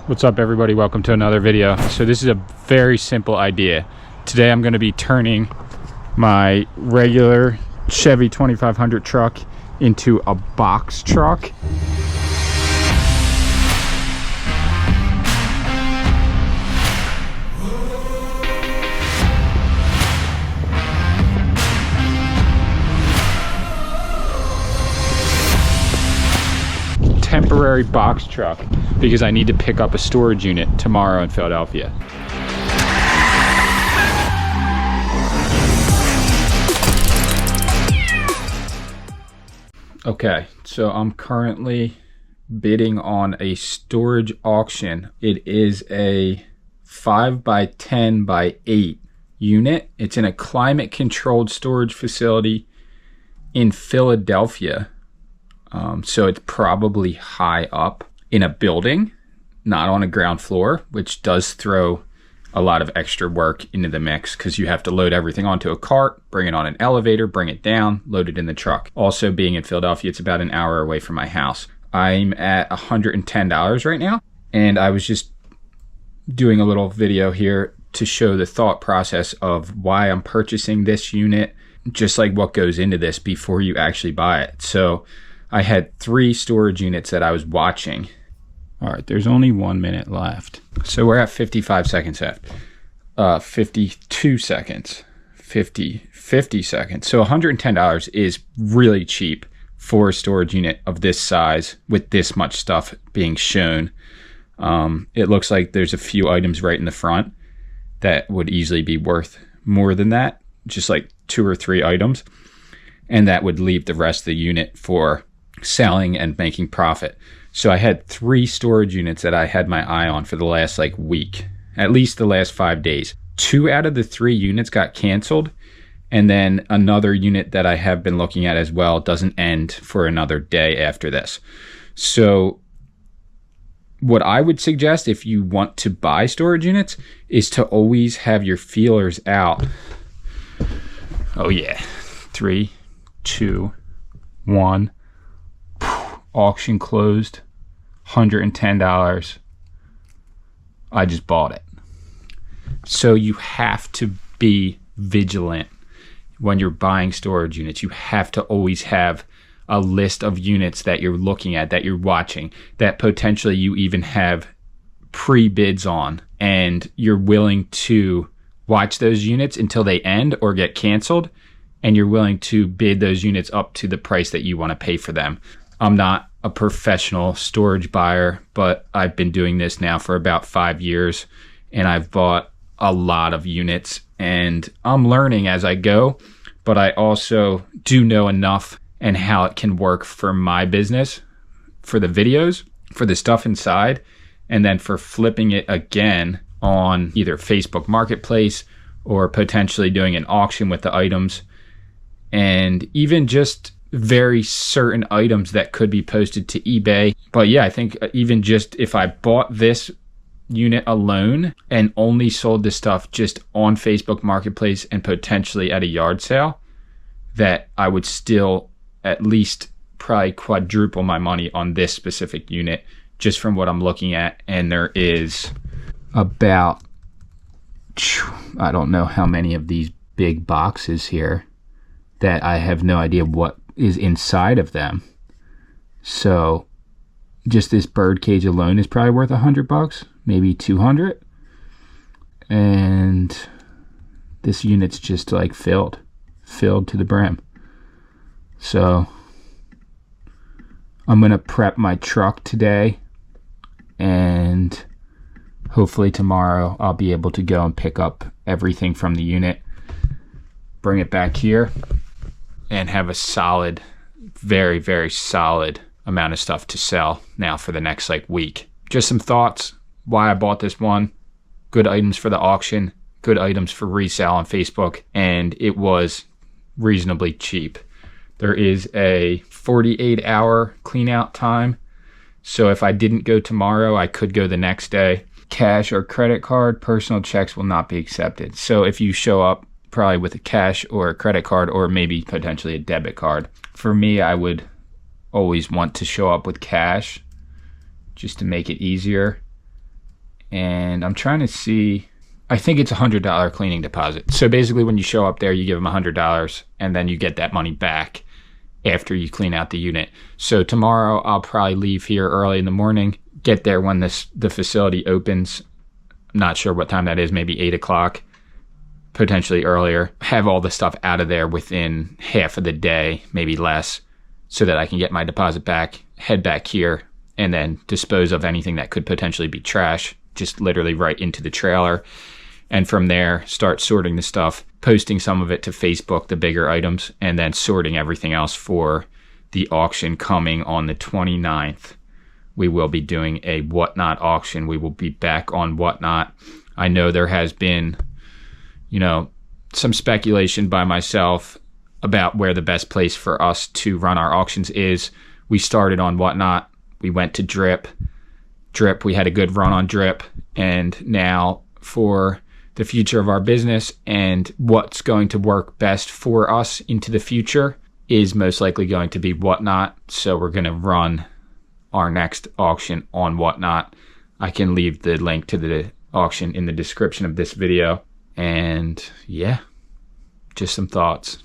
What's up, everybody? Welcome to another video. So this is a very simple idea. Today I'm going to be turning my regular Chevy 2500 truck into a box truck. Temporary box truck because I need to pick up a storage unit tomorrow in Philadelphia. Okay, so I'm currently bidding on a storage auction. It is a 5x10x8 unit. It's in a climate controlled storage facility in Philadelphia. So it's probably high up in a building, not on a ground floor, which does throw a lot of extra work into the mix because you have to load everything onto a cart, bring it on an elevator, bring it down, load it in the truck. Also, being in Philadelphia, it's about an hour away from my house. I'm at $110 right now, and I was just doing a little video here to show the thought process of why I'm purchasing this unit, just like what goes into this before you actually buy it. So I had 3 storage units that I was watching. All right, there's only 1 minute left. So we're at 55 seconds left. 52 seconds, 50 seconds. So $110 is really cheap for a storage unit of this size with this much stuff being shown. It looks like there's a few items right in the front that would easily be worth more than that, just like 2 or 3 items. And that would leave the rest of the unit for selling and making profit. So I had 3 storage units that I had my eye on for the last week, at least the last 5 days. 2 out of the 3 units got canceled, and then another unit that I have been looking at as well doesn't end for another day after this. So what I would suggest if you want to buy storage units is to always have your feelers out. Oh yeah, 3, 2, 1. Auction closed, $110. I just bought it. So you have to be vigilant when you're buying storage units. You have to always have a list of units that you're looking at, that you're watching, that potentially you even have pre-bids on, and you're willing to watch those units until they end or get canceled, and you're willing to bid those units up to the price that you want to pay for them. I'm not a professional storage buyer, but I've been doing this now for about 5 years, and I've bought a lot of units, and I'm learning as I go, but I also do know enough and how it can work for my business, for the videos, for the stuff inside, and then for flipping it again on either Facebook Marketplace or potentially doing an auction with the items, and even just very certain items that could be posted to eBay. But yeah, I think even just if I bought this unit alone and only sold this stuff just on Facebook Marketplace and potentially at a yard sale, that I would still at least probably quadruple my money on this specific unit just from what I'm looking at. And there is about, I don't know how many of these big boxes here that I have no idea what is inside of them. So just this bird cage alone is probably worth $100, maybe 200. And this unit's just filled to the brim. So I'm gonna prep my truck today, and hopefully tomorrow I'll be able to go and pick up everything from the unit, bring it back here, and have a solid, very, very solid amount of stuff to sell now for the next week. Just some thoughts why I bought this one. Good items for the auction, good items for resale on Facebook, and it was reasonably cheap. There is a 48-hour clean out time, so if I didn't go tomorrow, I could go the next day. Cash or credit card, personal checks will not be accepted. So if you show up probably with a cash or a credit card or maybe potentially a debit card. For me, I would always want to show up with cash just to make it easier. and I'm trying to see, I think it's $100 cleaning deposit. So basically when you show up there, you give them $100 and then you get that money back after you clean out the unit. So tomorrow I'll probably leave here early in the morning, get there when the facility opens. I'm not sure what time that is, maybe 8 o'clock, potentially earlier. Have all the stuff out of there within half of the day, maybe less, so that I can get my deposit back, head back here, and then dispose of anything that could potentially be trash, just literally right into the trailer. And from there, start sorting the stuff, posting some of it to Facebook, the bigger items, and then sorting everything else for the auction coming on the 29th. We will be doing a Whatnot auction. We will be back on Whatnot. I know there has been, some speculation by myself about where the best place for us to run our auctions is. We started on Whatnot. We went to Drip. We had a good run on Drip. And now for the future of our business and what's going to work best for us into the future is most likely going to be Whatnot. So we're going to run our next auction on Whatnot. I can leave the link to the auction in the description of this video. And yeah, just some thoughts.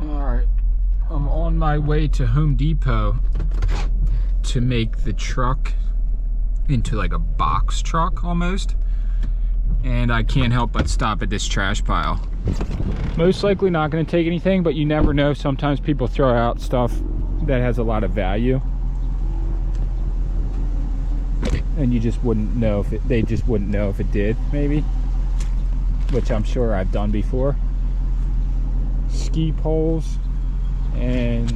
Alright, I'm on my way to Home Depot to make the truck into like a box truck almost. And I can't help but stop at this trash pile. Most likely not going to take anything, but you never know. Sometimes people throw out stuff that has a lot of value, and you just wouldn't know if they just wouldn't know if it did, maybe, which I'm sure I've done before. Ski poles and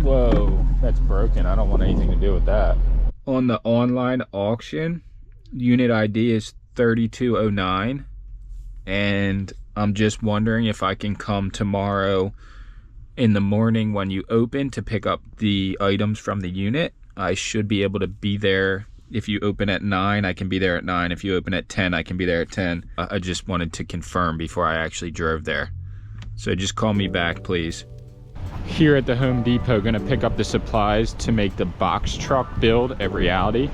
whoa, that's broken. I don't want anything to do with that. On the online auction, unit ID is 3209, and I'm just wondering if I can come tomorrow in the morning when you open to pick up the items from the unit. I should be able to be there. If you open at 9, I can be there at 9. If you open at 10, I can be there at 10. I just wanted to confirm before I actually drove there. So just call me back, please. Here at the Home Depot, gonna pick up the supplies to make the box truck build a reality,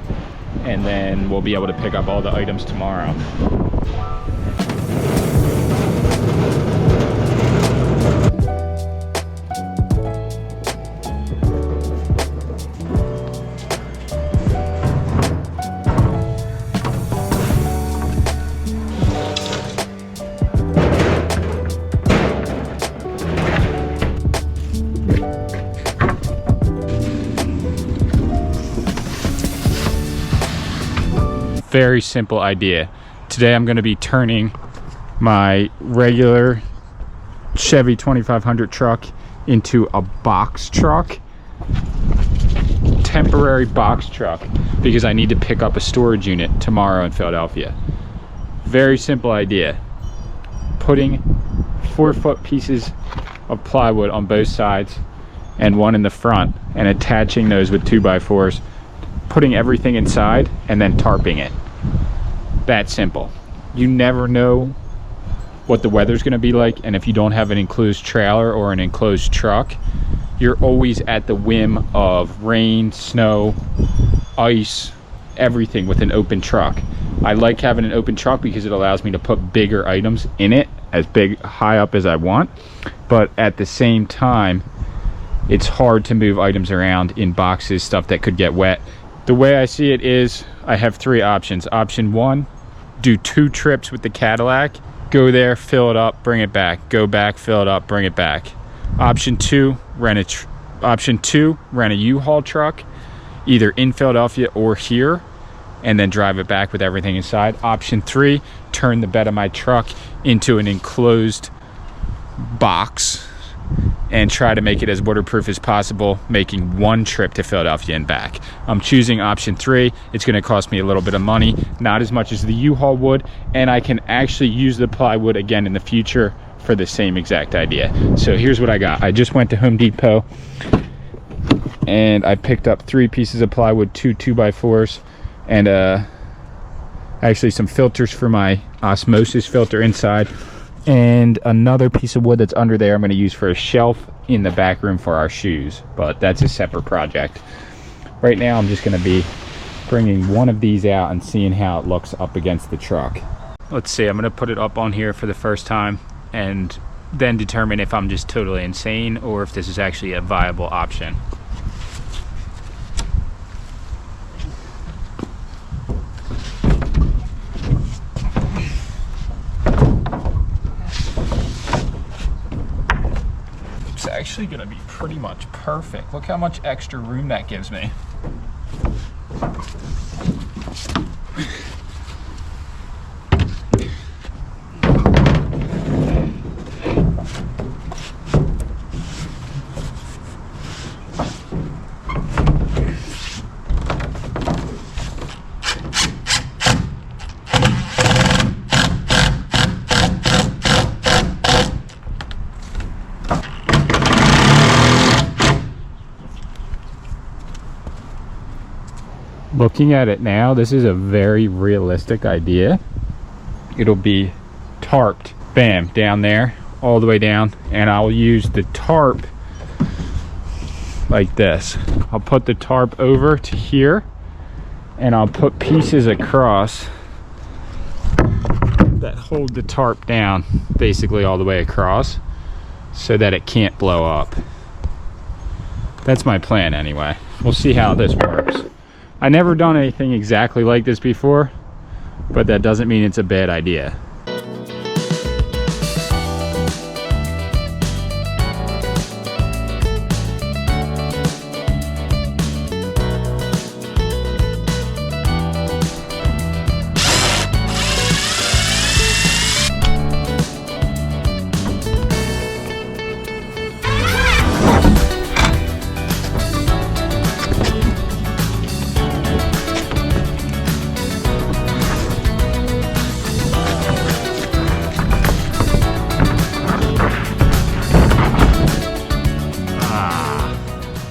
and then we'll be able to pick up all the items tomorrow. Very simple idea. Today I'm going to be turning my regular Chevy 2500 truck into a box truck, temporary box truck, because I need to pick up a storage unit tomorrow in Philadelphia. Very simple idea. Putting 4-foot pieces of plywood on both sides and one in the front, and attaching those with 2x4s, putting everything inside and then tarping it. That simple. You never know what the weather's going to be like, and if you don't have an enclosed trailer or an enclosed truck, you're always at the whim of rain, snow, ice, everything with an open truck. I like having an open truck because it allows me to put bigger items in it, as high up as I want, but at the same time it's hard to move items around in boxes, stuff that could get wet. The way I see it is I have 3 options. Option 1, do 2 trips with the Cadillac. Go there, fill it up, bring it back. Go back, fill it up, bring it back. Option 2, rent a U-Haul truck, either in Philadelphia or here, and then drive it back with everything inside. Option 3, turn the bed of my truck into an enclosed box and try to make it as waterproof as possible, making 1 trip to Philadelphia and back. I'm choosing option 3. It's going to cost me a little bit of money, not as much as the U-Haul would, and I can actually use the plywood again in the future for the same exact idea. So here's what I got. I just went to Home Depot and I picked up 3 pieces of plywood, 2 2x4s, and actually some filters for my osmosis filter inside, And another piece of wood that's under there I'm going to use for a shelf in the back room for our shoes, but that's a separate project. Right now I'm just going to be bringing one of these out and seeing how it looks up against the truck. Let's see, I'm going to put it up on here for the first time and then determine if I'm just totally insane or if this is actually a viable option. It's actually going to be pretty much perfect. Look how much extra room that gives me. Looking at it now, this is a very realistic idea. It'll be tarped, bam, down there, all the way down, and I'll use the tarp like this. I'll put the tarp over to here, and I'll put pieces across that hold the tarp down, basically all the way across, so that it can't blow up. That's my plan anyway. We'll see how this works. I never done anything exactly like this before, but that doesn't mean it's a bad idea.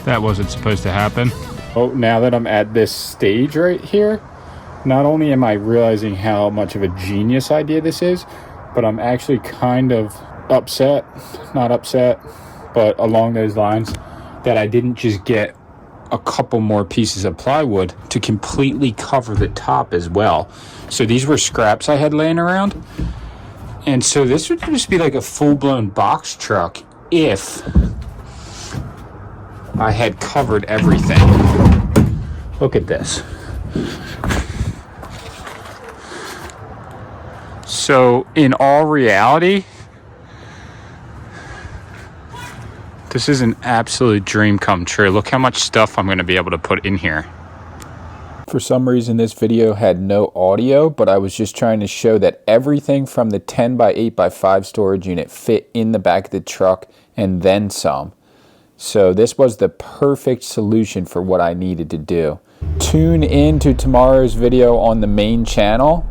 That wasn't supposed to happen. Oh, now that I'm at this stage right here, not only am I realizing how much of a genius idea this is, but I'm actually kind of upset, not upset, but along those lines, that I didn't just get a couple more pieces of plywood to completely cover the top as well. So these were scraps I had laying around. And so this would just be like a full-blown box truck if I had covered everything. Look at this. So in all reality, this is an absolute dream come true. Look how much stuff I'm going to be able to put in here. For some reason this video had no audio, but I was just trying to show that everything from the 10 by 8 by 5 storage unit fit in the back of the truck and then some. So this was the perfect solution for what I needed to do. Tune in to tomorrow's video on the main channel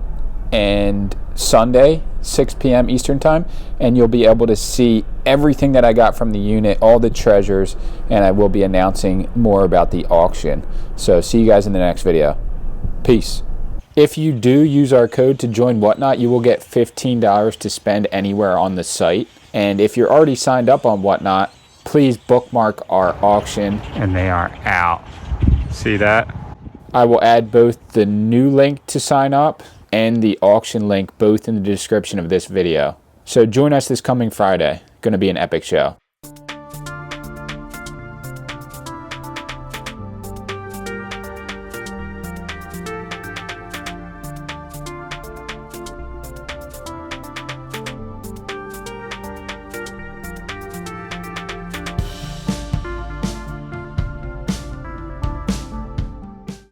and Sunday, 6 p.m. Eastern time, and you'll be able to see everything that I got from the unit, all the treasures, and I will be announcing more about the auction. So see you guys in the next video. Peace. If you do use our code to join Whatnot, you will get $15 to spend anywhere on the site. And if you're already signed up on Whatnot, please bookmark our auction. And they are out. See that? I will add both the new link to sign up and the auction link both in the description of this video. So join us this coming Friday. Going to be an epic show.